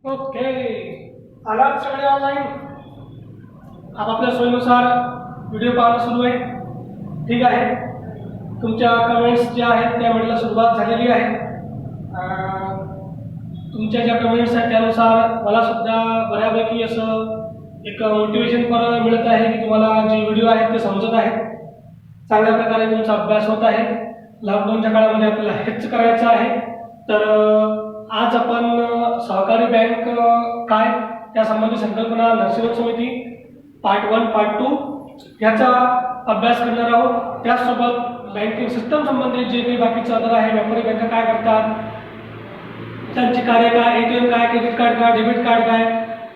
Okay, आलात सगळे online. आपापल्या सोयीनुसार व्हिडिओ पाहणं सुरू आहे. ठीक आहे. तुमच्या कमेंट्स ज्या आहेत त्या म्हटलं सुरुवात झालेली आहे. तुमच्या ज्या कमेंट्स आहेत त्यानुसार मला सुद्धा बऱ्यापैकी असं एक मोटिवेशन पण मिळत आहे की तुम्हाला जे व्हिडिओ आहेत ते समजत आहेत, चांगल्या प्रकारे तुमचा अभ्यास होत आहे. लॉकडाऊनच्या काळामध्ये आपल्याला हेच करायचं आहे. तर आज आपण सहकारी बँक काय त्यासंबंधी संकल्पना, नरसिंह समिती पार्ट 1 पार्ट 2 याचा अभ्यास करणार आहोत. त्याचसोबत बँकिंग सिस्टम संबंधित जे काही बाकीचं अदर आहे, व्यापारी बँका काय करतात, त्यांचे कार्य काय, ATM काय, क्रेडिट कार्ड काय, डेबिट कार्ड काय,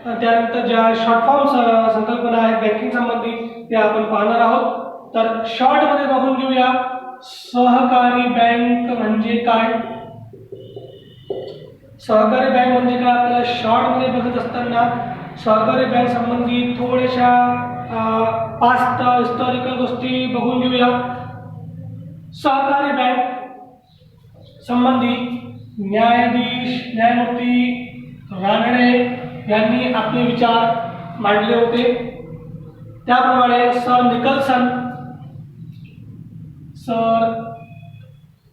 त्यानंतर ज्या शॉर्ट फॉर्म संकल्पना आहेत बँकिंग संबंधी त्या आपण पाहणार आहोत. तर शॉर्टमध्ये बघून घेऊया सहकारी बँक म्हणजे काय. सहकारी बँक म्हणजे काय आपल्याला शॉर्टमध्ये बघत असताना सहकारी बँक संबंधी थोड्याशा पास्ट हिस्टॉरिकल गोष्टी बघून घेऊया. सहकारी बँक संबंधी न्यायमूर्ती रानडे यांनी आपले विचार मांडले होते. त्याप्रमाणे सर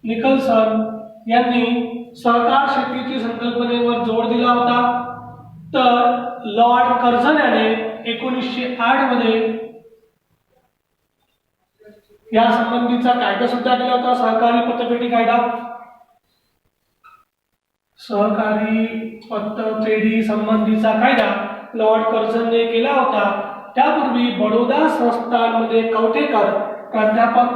निकलसन यांनी सहकार शेतीची संकल्पनेवर जोर दिला होता. तर लॉर्ड कर्झन याने 1908 मध्ये या संबंधीचा कायदा सुद्धा केला होता, सहकारी पतपेढी कायदा. सहकारी पतपेढी संबंधीचा कायदा लॉर्ड कर्झनने केला होता. त्यापूर्वी बडोदा संस्थानमध्ये प्राध्यापक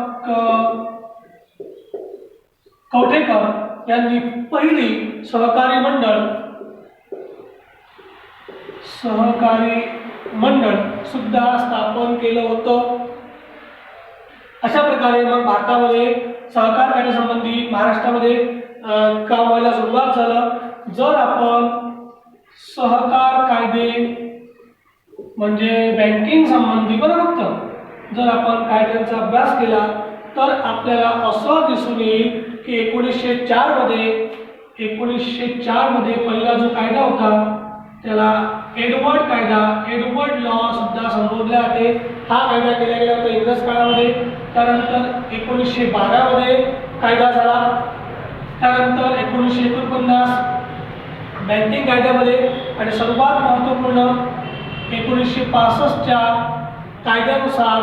कवठेकर यांनी पहिली सहकारी मंडळ सुद्धा स्थापन केलं होतं. अशा प्रकारे मग भारतामध्ये सहकार कायद्यासंबंधी महाराष्ट्रामध्ये काम व्हायला सुरुवात झालं. जर आपण सहकार कायदे म्हणजे बँकिंग संबंधी बरोबर जर आपण कायद्यांचा अभ्यास केला तर आपल्याला असं दिसून येईल की 1904 मध्ये पहिला जो कायदा होता त्याला एडवर्ड लॉ सुद्धा संबोधले जाते. हा कायदा केला गेला होता इंग्रज काळामध्ये. त्यानंतर 1912 मध्ये कायदा झाला. त्यानंतर 1949 बँकिंग कायद्यामध्ये आणि सर्वात महत्त्वपूर्ण 1965च्या कायद्यानुसार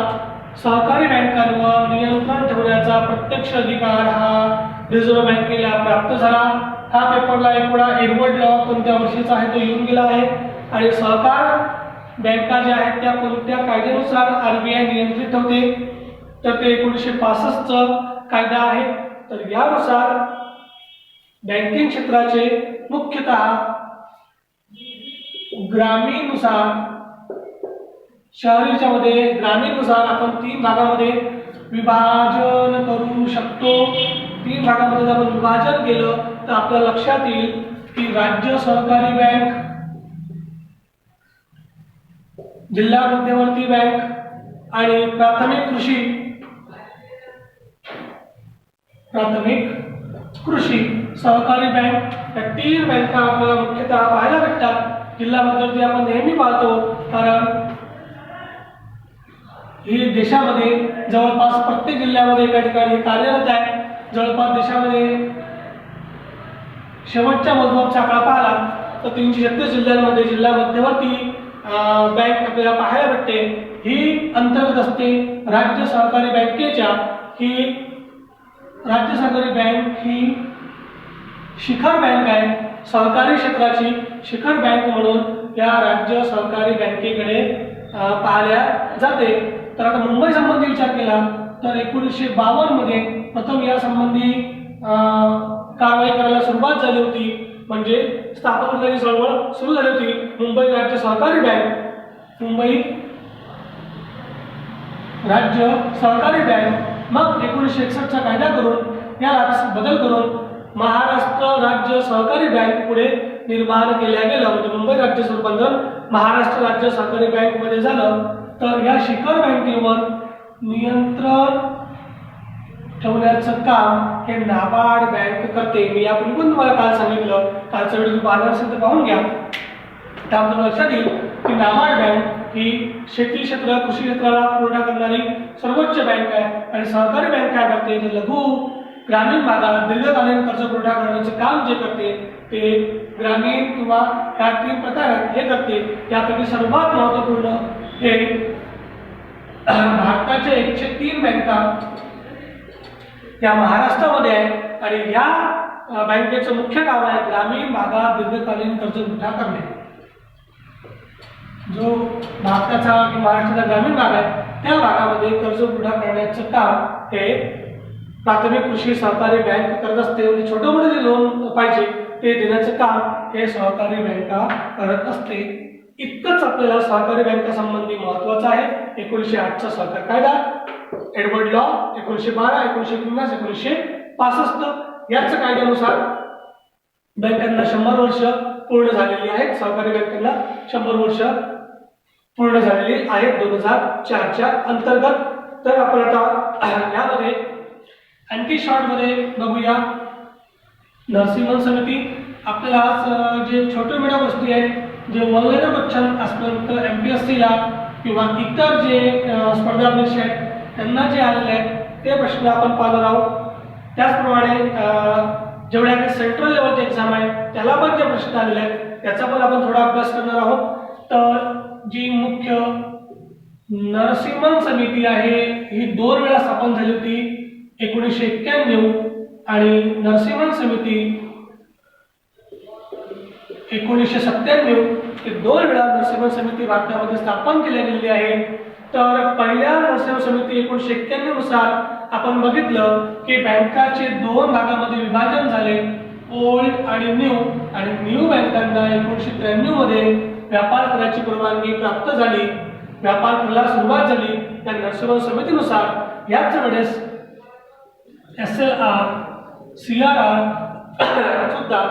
सहकारी बँकांवर नियंत्रण ठेवण्याचा प्रत्यक्ष अधिकार हा रिझर्व्ह बँकेला प्राप्त झाला. हा पेपरला एक वेळा एडवर्ड लॉ कोणत्या वर्षीचा आहे तो येऊन गेला आहे. आणि सहकार बँका ज्या आहेत त्या कोणत्या कायद्यानुसार RBI नियंत्रित होते तर ते 1965चा कायदा आहे. तर यानुसार बँकिंग क्षेत्राचे मुख्यतः ग्रामीणनुसार आपण 3 भागामध्ये विभाजन करू शकतो. 3 भागामध्ये जर आपण विभाजन केलं तर आपल्या लक्षात येईल की राज्य सहकारी बँक, जिल्हा मध्यवर्ती बँक आणि प्राथमिक कृषी सहकारी बँक या 3 बँका आपल्याला मुख्यतः पाहायला भेटतात. जिल्हा मध्यवर्ती आपण नेहमी पाहतो कारण ही देशामध्ये जवळपास प्रत्येक जिल्ह्यामध्ये एका ठिकाणी कार्यरत आहे. जवळपास देशामध्ये शेवटच्या मोजमापचा आकडा पाहिला तर 336 जिल्ह्यांमध्ये जिल्हा मध्यवर्ती बँक आपल्याला पाहायला भेटते. ही अंतर्गत असते राज्य सहकारी बँकेच्या. राज्य सहकारी बँक ही शिखर बँक आहे. सहकारी क्षेत्राची शिखर बँक म्हणून या राज्य सहकारी बँकेकडे पाहिल्या जाते. तर आता मुंबई संबंधी विचार केला तर 1952 मध्ये प्रथम या संबंधी कारवाई करायला सुरुवात झाली होती. म्हणजे स्थापन करण्याची चळवळ सुरू झाली होती. मुंबई राज्य सहकारी बँक, मुंबई राज्य सहकारी बँक. मग 1961चा कायदा करून याला बदल करून महाराष्ट्र राज्य सहकारी बँक पुढे निर्माण केल्या गेलं. म्हणजे मुंबई राज्याचं रूपांतर महाराष्ट्र राज्य सहकारी बँक मध्ये झालं. तर या शिखर बँकेवर नियंत्रण ठेवण्याचं काम हे नाबार्ड बँक करते. मी यापूर्वी पण तुम्हाला काल सांगितलं, कालचा व्हिडिओ पाहणार असेल तर पाहून घ्या. त्यामध्ये लक्षात येईल की नाबार्ड बँक ही शेती क्षेत्र कृषी क्षेत्राला पुरवठा करणारी सर्वोच्च बँक आहे आणि सहकारी बँक काय करते तर लघु ग्रामीण भागात दीर्घकालीन कर्ज पुरवठा करण्याचे काम जे करते ते ग्रामीण किंवा ह्या 3 प्रकारात हे करते. यापैकी सर्वात महत्त्वपूर्ण हे भारताच्या 103 बँका या महाराष्ट्रामध्ये आहे आणि या बँकेचं मुख्य काम आहे ग्रामीण भागात दीर्घकालीन कर्ज पुरवठा करणे. जो भारताचा किंवा महाराष्ट्राचा ग्रामीण भाग आहे त्या भागामध्ये कर्ज पुरवठा करण्याचं काम हे प्राथमिक कृषी सहकारी बँक करत असते. म्हणजे छोटे मोठे जे लोन पाहिजे ते देण्याचं काम हे सहकारी बँका करत असते. इतकंच आपल्याला सहकारी बँका संबंधी महत्त्वाचं आहे. 1908चा सहकार कायदा, एडवर्ड लॉ 1912, 1950, 1965 याच कायद्यानुसार बँकांना 100 वर्ष पूर्ण झालेली आहेत. सहकारी बँकांना 100 वर्ष पूर्ण झालेली आहेत 2004च्या अंतर्गत. तर आपण आता यामध्ये आणखी शॉर्टमध्ये बघूया नरसिंहन समिती. आपल्याला आज जे छोटे मोठ्या गोष्टी आहेत जे वल्लभ बच्चन आजपर्यंत MPSCला किंवा इतर जे स्पर्धा परीक्षा आहेत त्यांना जे आलेले आहेत ते प्रश्न आपण पाहणार आहोत. त्याचप्रमाणे जेवढ्या काही सेंट्रल लेवलचे एक्झाम आहे त्याला पण जे प्रश्न आलेले आहेत त्याचा पण आपण थोडा अभ्यास करणार आहोत. तर जी मुख्य नरसिंहन समिती आहे ही 2 वेळा स्थापन झाली होती, 1991 आणि नरसिंहन समिती 1997. हे 2 वेळा नरसिंहन समिती भारतामध्ये स्थापन केली गेलेली आहे. तर पहिल्या नरसिंहन समिती 1991 नुसार आपण बघितलं की बँकाचे 2 भागामध्ये विभाजन झाले, ओल्ड आणि न्यू बँकांना 1993 मध्ये व्यापार करायची परवानगी प्राप्त झाली, व्यापार करायला सुरुवात झाली. त्या नरसिंहन समितीनुसार याच वेळेस SLR CRR सुद्धा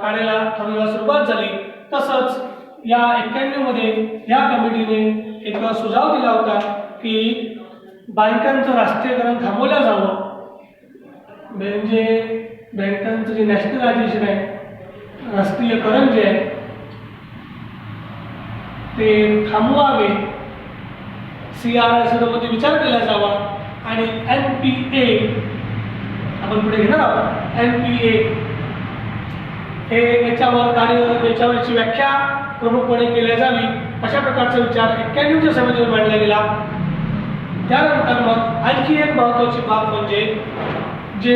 काढायला ठरवायला सुरुवात झाली. तसंच या 91 मध्ये या कमिटीने एक सुझाव दिला होता की बँकांचं राष्ट्रीयकरण थांबवलं जावं. म्हणजे बँकांचं जे नॅशनलायझेशन आहे, राष्ट्रीयकरण जे आहे ते थांबवावे, CRR मध्ये विचार केला जावा आणि NPA आपण पुढे घेणार आहोत. NPA हे याच्यावरची व्याख्या प्रमुखपणे केल्या जावी अशा प्रकारचा विचार 91च्या समितीवर मांडला गेला. त्यानंतर मग आणखी एक महत्त्वाची बाब म्हणजे जे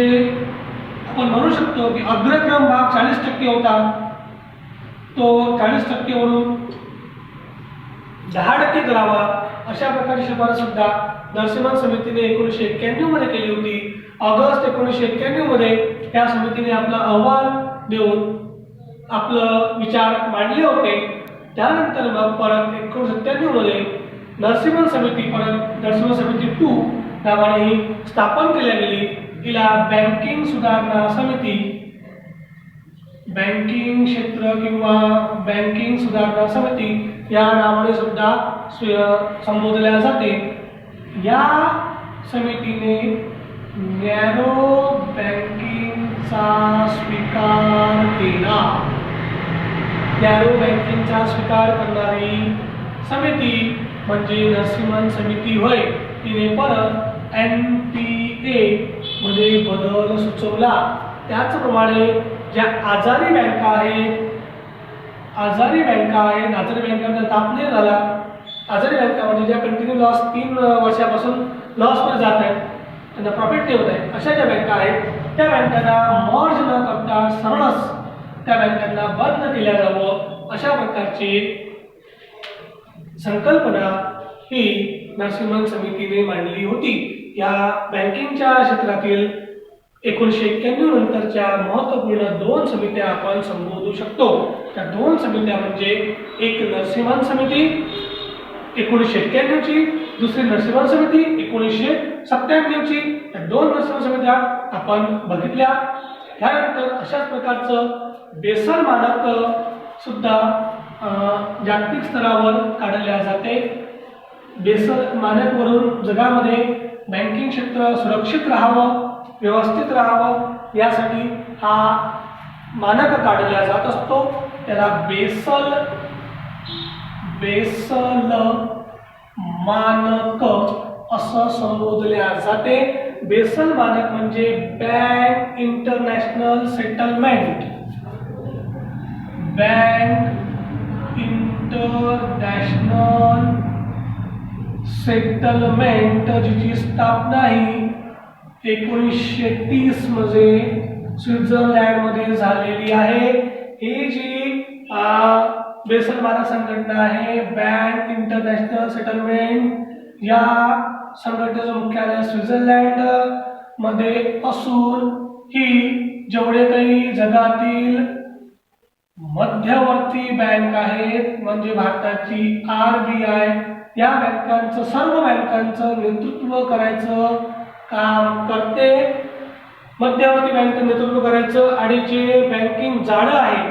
आपण म्हणू शकतो की अग्रक्रम भाग 40% होता, तो 40% वरून 10% करावा अशा प्रकारची शिफारस सुद्धा नरसिंहन समितीने 1991 मध्ये केली होती. ऑगस्ट 1991 मध्ये त्या समितीने आपला अहवाल देऊन आपलं विचार मांडले होते. त्यानंतर मग परत 1997 मध्ये नरसिंहन समिती 2 नावाने ही स्थापन केली गेली. हिला बँकिंग सुधारणा समिती, बँकिंग क्षेत्र किंवा बँकिंग सुधारणा समिती या नावाने सुद्धा संबोधल्या जाते. या समितीने नॅरो बँकिंगचा स्वीकार केला. नॅरो बँकिंगचा स्वीकार करणारी समिती म्हणजे नरसिंहन समिती होय. तिने परत NPA मध्ये बदल सुचवला. त्याचप्रमाणे ज्या आजारी बँका आहेत आजारी बँकांचा स्थापने झाला. आजारी बँका म्हणजे ज्या कंटिन्यू लॉस 3 वर्षापासून लॉसमध्ये जात आहेत, त्यांना प्रॉफिट नाही होत आहे, अशा ज्या बँका आहेत त्या बँकांना मर्ज न करता सरळच त्या बँकांना बंद केल्या जावं अशा प्रकारची संकल्पना ही नरसिंहन समितीने मांडली होती. या बँकिंगच्या क्षेत्रातील 1991 नंतरच्या महत्त्वपूर्ण 2 समित्या आपण संबोधू शकतो. त्या 2 समित्या म्हणजे एक नरसिंहन समिती 1991 ची, दुसरी नरसिंहन समिती 1997 ची. त्या 2 नरसिंहन समित्या आपण बघितल्या. त्यानंतर अशाच प्रकारचं बेसल मानक सुद्धा जागतिक स्तरावर काढल्या जाते. बेसल मानकवरून जगामध्ये बँकिंग क्षेत्र सुरक्षित राहावं, व्यवस्थित राहावं यासाठी हा मानक काढला जात असतो. त्याला बेसल मानक असं संबोधल्या जाते. बेसल मानक म्हणजे bank international settlement, bank international settlement जिची स्थापना ही 1930 मध्ये स्वित्झर्लंड मध्ये झालेली आहे. ही जी बेसल मानक संघटना आहे, बँक इंटरनॅशनल सेटलमेंट, या संघटनेचं मुख्यालय स्वित्झर्लंड मध्ये असून ही जेवढे काही जगातील मध्यवर्ती बँक आहेत म्हणजे भारताची RBI, या बँकांचं सर्व बँकांचं नेतृत्व करायचं काम करते. मध्यवर्ती बँकेचं नेतृत्व करायचं आणि जे बँकिंग जाळं आहे,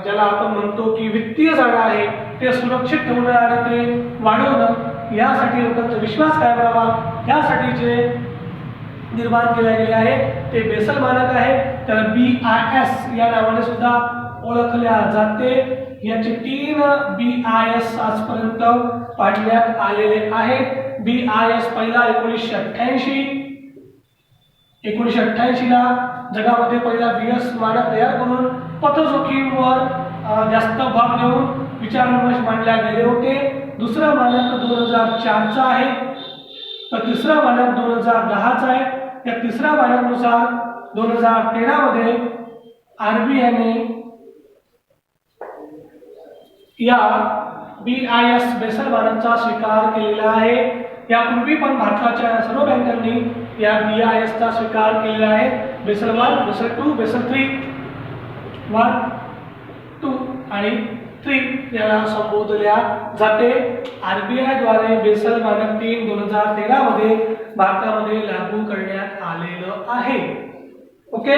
ज्याला आपण म्हणतो की वित्तीय जाळं आहे, ते सुरक्षित ठेवणं आणि ते वाढवणं, यासाठी लोकांचा विश्वास कायम राहावा यासाठी जे निर्माण केले गेले आहे ते बेसल मानक आहे. तर BIS या नावाने सुद्धा ओळखल्या जाते. याचे 3 BIS आजपर्यंत पाडण्यात आलेले आहेत. BIS पहिला 1988 ला जगामध्ये पहिला BIS मानक तयार करून पतजोखीमवर जास्त भर देऊन विचारविमर्श मांडल्या गेले होते. दुसरा मानक 2004 चा आहे, तर तिसरा मानक 2010 चा आहे. या तिसऱ्या मानकानुसार 2013 मध्ये RBI ने या BIS बेसल मानकचा स्वीकार केलेला आहे. यापूर्वी पण भारताच्या सर्व बँकांनी या BIS चा स्वीकार केलेला आहे. बेसल 1, बेसल 2, बेसल 3, 1, 2 आणि 3 याला संबोधल्या जाते. RBI द्वारे बेसल मानक 3 2013 मध्ये भारतामध्ये लागू करण्यात आलेलं आहे. ओके,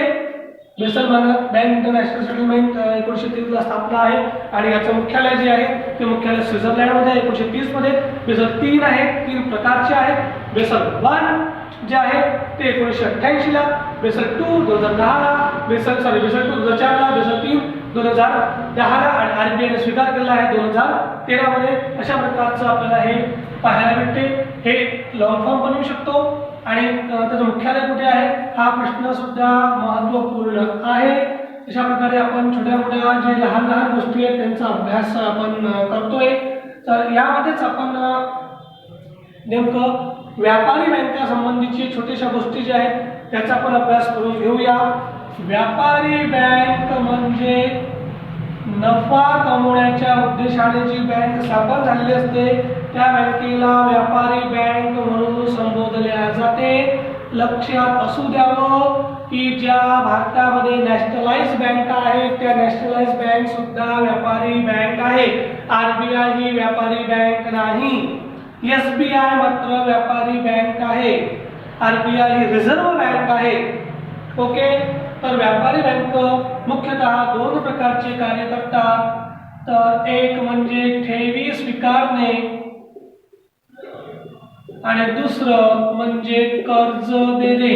बेसल मानक बँक इंटरनॅशनल सेटलमेंट 1930 ला स्थापना आहे आणि याचं मुख्यालय जे आहे ते मुख्यालय स्वित्झर्लंड मध्ये 1930 मध्ये. बेसल 3 आहे, 3 प्रकारचे आहेत. बेसल 1 जे आहे ते 1988 ला, बेसल 2 2010 ला, बेसल 2 2004 ला, बेसल 3 2010 ला आणि RBI ने स्वीकार केला आहे 2013 मध्ये. अशा प्रकारचं आपल्याला हे पाहायला भेटते. हे लॉंग फॉर्म पण येऊ शकतो आणि त्याचं मुख्यालय कुठे आहे हा प्रश्न सुद्धा महत्त्वपूर्ण आहे. अशा प्रकारे आपण छोट्या मोठ्या जे लहान लहान गोष्टी आहेत त्यांचा अभ्यास आपण करतोय. तर यामध्येच आपण नेमकं व्यापारी बँका संबंधीची छोट्याशा गोष्टी ज्या आहेत त्याचा पण अभ्यास करून घेऊया. व्यापारी बँक म्हणजे नफा कमवण्याच्या उद्देशाने जी बँक स्थापन झालेली असते त्या बँकेला व्यापारी बँक म्हणून संबोधले जाते. लक्षात असू द्यावं की ज्या भारतामध्ये नॅशनलाइज बँका आहेत त्या नॅशनलाइज बँक सुद्धा व्यापारी बँक आहे. RBI ही व्यापारी बँक नाही. SBI मात्र व्यापारी बँक आहे. RBI ही रिझर्व्ह बँक आहे. ओके, तर व्यापारी बँक मुख्यतः 2 प्रकारचे कार्य करतात. तर एक म्हणजे ठेवी स्वीकारणे आणि दुसरं म्हणजे कर्ज देणे.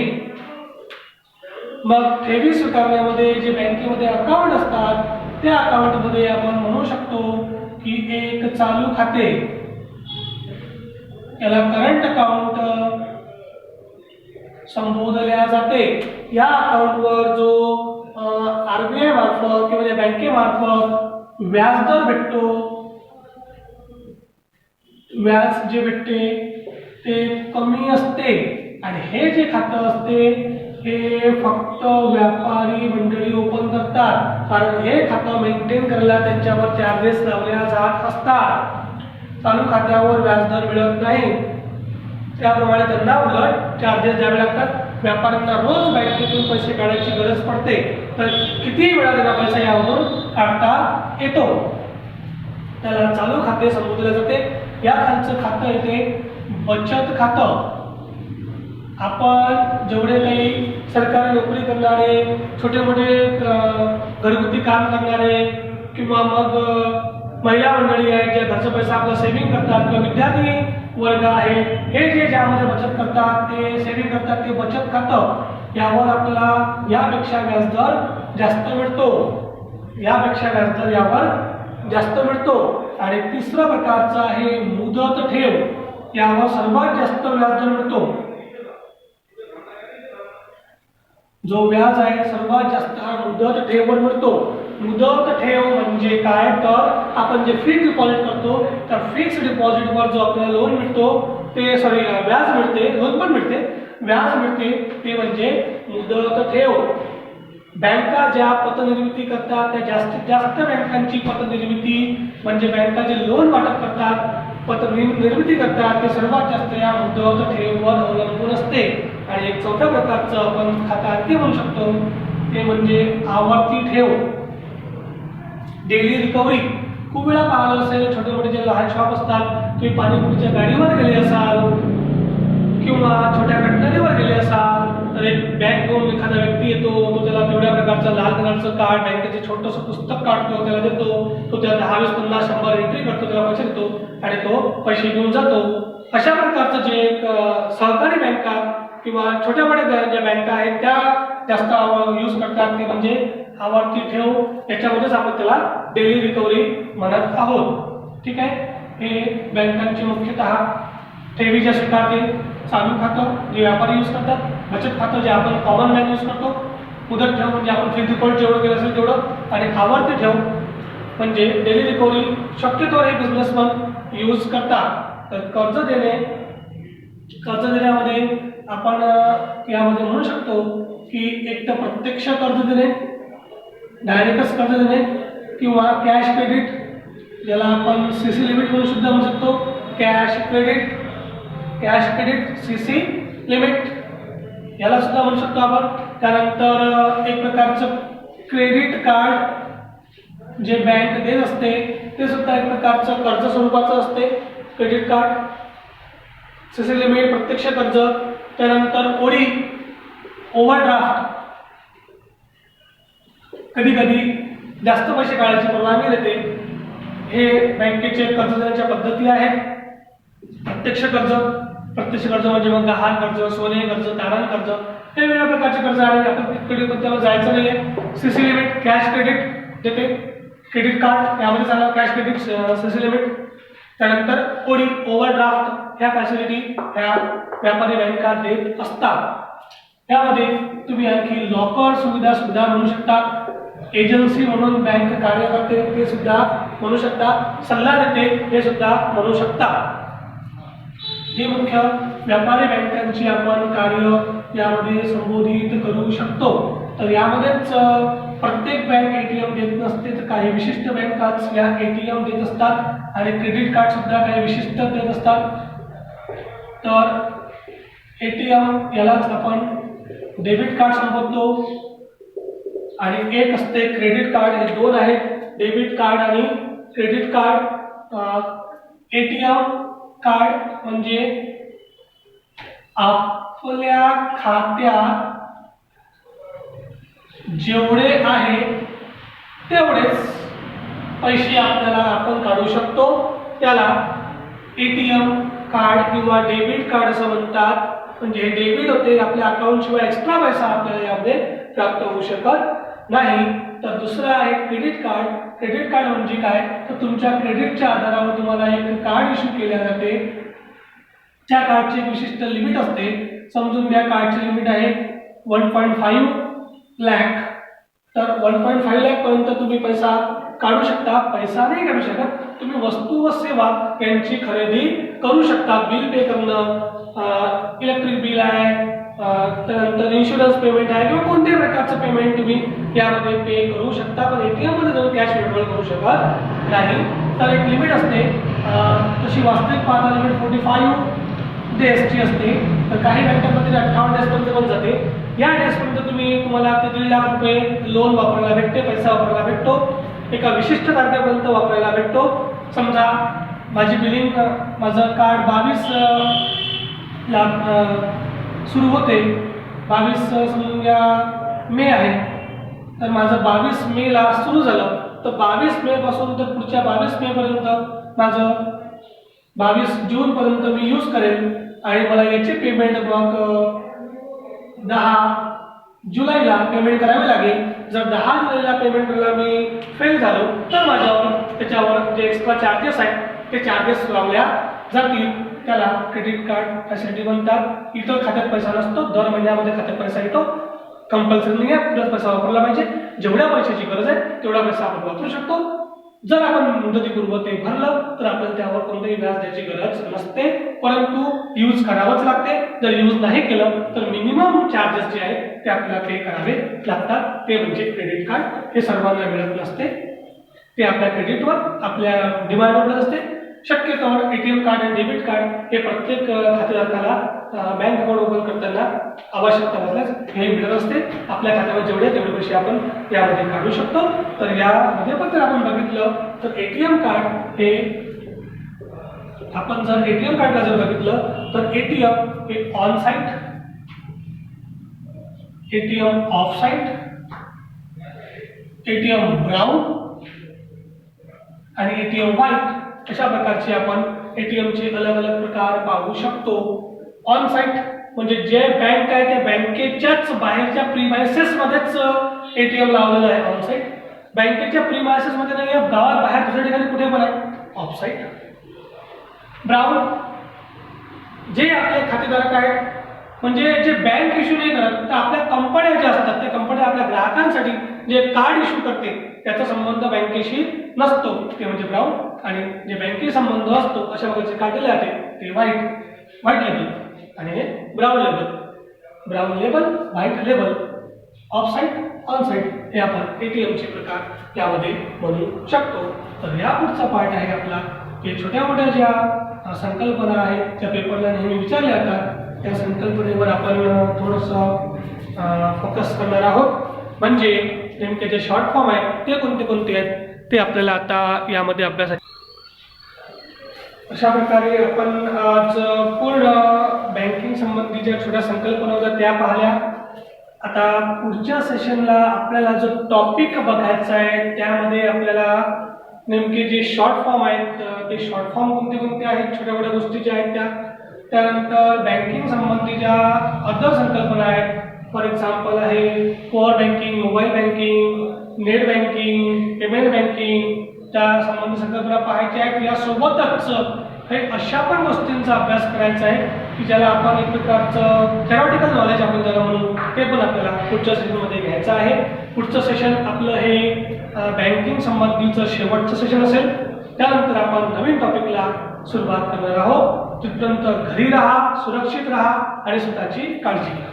मग ठेवी स्वीकारण्यामध्ये जे बँकेमध्ये अकाउंट असतात त्या अकाउंट मध्ये आपण म्हणू शकतो की एक चालू खाते, याला करंट अकाउंट संबोधल्या जाते. या अकाउंटवर जो RBI मार्फत किंवा बँकेमार्फत व्याजदर भेटतो, व्याज जे भेटते ते कमी असते आणि हे जे खातं असते हे फक्त व्यापारी मंडळी ओपन करतात कारण हे खातं मेंटेन करायला त्यांच्यावर चार्जेस लावल्या जात असतात. चालू खात्यावर व्याजदर मिळत नाही, त्याप्रमाणे त्यांना उलट चार्जेस द्यावे लागतात. व्यापाऱ्यांना रोज बँकेतून पैसे काढायची गरज पडते, तर किती वेळा त्यांना पैसा यावरून काढता येतो. त्याला चालू खाते संबोधले जाते. या खालचं खातं येते बचत खातं. आपण जेवढे काही सरकारी नोकरी करणारे, छोटे मोठे घरगुती काम करणारे किंवा मग महिला मंडळी आहेत ज्या घरचा पैसा आपला सेव्हिंग करतात किंवा विद्यार्थी वर्ग आहे हे जे ज्यामध्ये बचत करतात ते सेव्हिंग करतात ते बचत खातं, यावर आपल्याला यापेक्षा व्याजदर जास्त मिळतो. यापेक्षा व्याजदर यावर जास्त मिळतो. आणि तिसरा प्रकारचा आहे मुदत ठेव, यावर सर्वात जास्त व्याजदर मिळतो. जो व्याज आहे सर्वात जास्त हा मुदत ठेववर मिळतो. मुदत ठेव म्हणजे काय, तर आपण जे फिक्स डिपॉझिट करतो तर फिक्स डिपॉझिटवर जो आपल्याला लोन मिळतो ते व्याज मिळते, लोन पण मिळते, व्याज मिळते, ते म्हणजे मुदत ठेव. बँका ज्या पतनिर्मिती करतात त्या जास्तीत जास्त बँकांची पतनिर्मिती म्हणजे बँका जे लोन वाटप करतात, पतनिर्मिती करतात, ते सर्वात जास्त या मुदत ठेववर अवलंबून असते. आणि एक चौथ्या प्रकारचं आपण खातं आणखी म्हणू शकतो ते म्हणजे आवर्ती ठेव, डेली रिकव्हरी. खूप वेळा पाहिलं असेल, छोटे मोठे जे लहान शॉप असतात, तुम्ही पाणीपुरीच्या गाडीवर गेले असाल किंवा छोट्या कटलरीवर गेले असाल तर एक बॅग घेऊन एखादा व्यक्ती येतो, तो त्याला तेवढ्या प्रकारचं लाल कलरचं कार्ड, बँकेचे छोटंसं पुस्तक काढतो, त्याला देतो, तो त्याला 10, 20, 50, 100 एंट्री करतो, त्याला पैसे देतो आणि तो पैसे घेऊन जातो. अशा प्रकारचं जे एक सहकारी बँका किंवा छोट्या मोठ्या ज्या बँका आहेत त्या जास्त यूज करतात ते म्हणजे आवर्ती ठेव. याच्यामध्येच आपण त्याला डेली रिकव्हरी म्हणत आहोत. ठीक आहे, हे बँकांची मुख्यतः ठेवीच्या स्वीकारते, चालू खातं जे व्यापारी यूज करतात, बचत खातं जे आपण कॉमन मॅन यूज करतो, मुदत ठेव म्हणजे आपण फिक्स डिपॉझिट जेवढं केलं असेल तेवढं, आणि आवर्ती ठेव म्हणजे डेली रिकव्हरी शक्यतो हे बिझनेसमन यूज करतात. तर कर्ज देण्यामध्ये आपण यामध्ये म्हणू शकतो की एक तर प्रत्यक्ष कर्ज देणे, डायरेक्टच कर्ज देणे, किंवा कॅश क्रेडिट ज्याला आपण सीसी लिमिट म्हणून सुद्धा म्हणू शकतो. कॅश क्रेडिट सीसी लिमिट याला सुद्धा म्हणू शकतो आपण. त्यानंतर एक प्रकारचं क्रेडिट कार्ड जे बँक देत असते ते सुद्धा एक प्रकारचं कर्ज स्वरूपाचं असते. क्रेडिट कार्ड, सीसी लिमिट, प्रत्यक्ष कर्ज. त्यानंतर ओडी, ओव्हरड्राफ्ट, कधी कधी जास्त पैसे काढायची परवानगी देते. हे बँकेचे कर्ज देण्याच्या पद्धती आहेत. प्रत्यक्ष कर्ज म्हणजे मग गहाण कर्ज, सोने कर्ज, तारण कर्ज, हे वेगवेगळ्या प्रकारचे कर्ज आहे. आपण तिकडे त्याला जायचं नाहीये. सीसी लिमिट, कॅश क्रेडिट देते, क्रेडिट कार्ड यामध्ये झालं कॅश क्रेडिट, सीसी लिमिट. त्यानंतर ओडी, ओव्हरड्राफ्ट, ह्या फॅसिलिटी ह्या व्यापारी बँका देत असतात. यामध्ये तुम्ही आणखी लॉकर सुविधा म्हणू शकता, एजन्सी म्हणून बँक कार्य करते ते सुद्धा म्हणू शकता, सल्ला देते हे सुद्धा म्हणू शकता. ही मुख्य व्यापारी बँकांची आपण कार्य यामध्ये संबोधित करू शकतो. तर यामध्येच प्रत्येक बँक एटीएम देत नसते, तर काही विशिष्ट बँकाच या एटीएम देत असतात आणि क्रेडिट कार्ड सुद्धा काही विशिष्ट देत असतात. तर एटीएम यालाच आपण डेबिट कार्ड संबोधतो आणि एक असते क्रेडिट कार्ड. हे दोन आहेत, डेबिट कार्ड आणि क्रेडिट कार्ड. एटीएम कार्ड म्हणजे आपल्या खात्यात जेवढे आहे तेवढेच पैसे आपण काढू शकतो, त्याला एटीएम कार्ड किंवा डेबिट कार्ड असं म्हणतात. म्हणजे हे डेबिट होते, आपल्या अकाउंट शिवाय एक्स्ट्रा पैसा आपल्याला यामध्ये प्राप्त होऊ शकत नाही. तर दुसरा आहे क्रेडिट कार्ड. क्रेडिट कार्ड म्हणजे काय, तर तुमच्या क्रेडिटच्या आधारावर तुम्हाला एक कार्ड इश्यू केले जाते. त्या कार्डची एक विशिष्ट लिमिट असते. समजून घ्या कार्डची लिमिट आहे 1.5 लाख. तर 1.5 लाख पर्यंत तुम्ही पैसा काढू शकता. पैसा नाही काढू शकत, तुम्ही वस्तू व सेवा यांची खरेदी करू शकता. बिल पे करणं, इलेक्ट्रिक बिल आहे, त्यानंतर इन्शुरन्स पेमेंट आहे किंवा कोणत्याही प्रकारचं पेमेंट तुम्ही यामध्ये पे करू शकता. पण एटीएम मध्ये जाऊन कॅश विड्रॉल करू शकत नाही. तर एक लिमिट असते, तशी वास्तविक पाहता लिमिट 45 डेजची असते. तर काही बँकांमध्ये 58 डेजपर्यंत पण जाते. या डेजपर्यंत तुम्हाला ते 1.5 लाख रुपये लोन वापरायला भेटते, पैसा वापरायला भेटतो, एका विशिष्ट तारखेपर्यंत वापरायला भेटतो. समजा माझं कार्ड 22 लाख सुरू होते, 22 समजा मे आहे, तर माझं 22 मेला सुरू झालं, तर 22 मे पासून तर पुढच्या 22 मे पर्यंत माझं 22 जून पर्यंत मी यूज करेल आणि मला याची पेमेंट मग 10 जुलैला पेमेंट करावे लागेल. जर 10 जुलैला पेमेंट करायला मी फेल झालो तर माझ्यावर त्याच्यावर जे एक्स्ट्रा चार्जेस आहेत ते चार्जेस लावल्या जातील. त्याला क्रेडिट कार्ड फॅसिलिटी म्हणतात. इतर खात्यात पैसा नसतो, दर महिन्यामध्ये खात्यात पैसा येतो, कंपल्सरी नाही आहे, तुलाच पैसा वापरला पाहिजे. जेवढ्या पैशाची गरज आहे तेवढा पैसा आपण वापरू शकतो. जर आपण मुदतीपूर्व ते भरलं तर आपल्याला त्यावर कोणतेही व्याज द्यायची गरज नसते, परंतु यूज करावंच लागते. जर यूज नाही केलं तर मिनिमम चार्जेस जे आहेत ते आपल्याला पे करावे लागतात. ते म्हणजे क्रेडिट कार्ड. हे सर्वांना मिळत नसते, ते आपल्या क्रेडिटवर आपल्या डिमांडवर मिळत असते. शक्यतोवर एटीएम कार्ड आणि डेबिट कार्ड हे प्रत्येक खातेदाराला बँक अकाउंट ओपन करताना आवश्यकता असल्यास हे मिळत असते. आपल्या खात्यावर जेवढे तेवढे पैसे आपण यामध्ये काढू शकतो. तर यामध्ये पण जर आपण बघितलं तर एटीएम कार्ड हे आपण जर एटीएम कार्डला जर बघितलं तर एटीएम हे on site, ATM of site, ATM brown आणि एटीएम व्हाईट अशा प्रकारचे आपण एटीएमचे अलग अलग प्रकार पाहू शकतो. ऑन साइट म्हणजे जे बँक आहे त्या बँकेच्याच बाहेरच्या प्रीमायसेस मध्येच एटीएम लावलेलं आहे. ऑन साइट बँकेच्या प्रीमायसेस मध्ये नाही आहे, गावात बाहेर दुसऱ्या ठिकाणी कुठे पण आहे. Of site. ब्राउन जे आपले खातेधारक आहेत म्हणजे जे बँक इश्यू नाही करत तर आपल्या कंपन्या ज्या असतात त्या कंपन्या आपल्या ग्राहकांसाठी जे कार्ड इश्यू करते त्याचा संबंध बँकेशी नसतो, ते म्हणजे ब्राउन. आणि जे बँकेशी संबंध असतो अशा प्रकारचे कार्ड दिले जाते ते व्हाईट लेबल आणि हे brown label. Brown label, white label, of site, on site हे आपण एटीएमचे प्रकार यामध्ये म्हणू शकतो. तर या पुढचा पार्ट आहे आपला की छोट्या मोठ्या ज्या संकल्पना आहेत त्या पेपरला नेहमी विचारल्या जातात त्या संकल्पनेवर आपण थोडंसं फोकस करणार आहोत. म्हणजे नेमके जे शॉर्ट फॉर्म आहेत ते कोणते कोणते आहेत ते आपल्याला आता यामध्ये अभ्यास. अशा प्रकारे आपण आज पूर्ण बँकिंग संबंधी ज्या छोट्या संकल्पना होत्या त्या पाहिल्या. आता पुढच्या सेशनला आपल्याला जो टॉपिक बघायचा आहे त्यामध्ये आपल्याला नेमके जे शॉर्ट फॉर्म आहेत ते शॉर्ट फॉर्म कोणते कोणते आहेत, छोट्या मोठ्या गोष्टी ज्या आहेत त्या, त्यानंतर बँकिंग संबंधी ज्या अदर संकल्पना आहेत, फॉर एक्झाम्पल आहे core banking, mobile banking, net banking, payment banking, त्या संबंधी संकल्पना पाहायच्या आहेत. यासोबतच काही अशा पण गोष्टींचा अभ्यास करायचा आहे की ज्याला आपण एक प्रकारचं थेरॉटिकल नॉलेज आपण ज्याला म्हणू ते पण आपल्याला पुढच्या सेशनमध्ये घ्यायचं आहे. पुढचं सेशन आपलं हे बँकिंग संबंधीचं शेवटचं सेशन असेल. त्यानंतर आपण नवीन टॉपिकला सुरुवात करणार आहोत. तिथपर्यंत घरी राहा, सुरक्षित राहा आणि स्वतःची काळजी घ्या.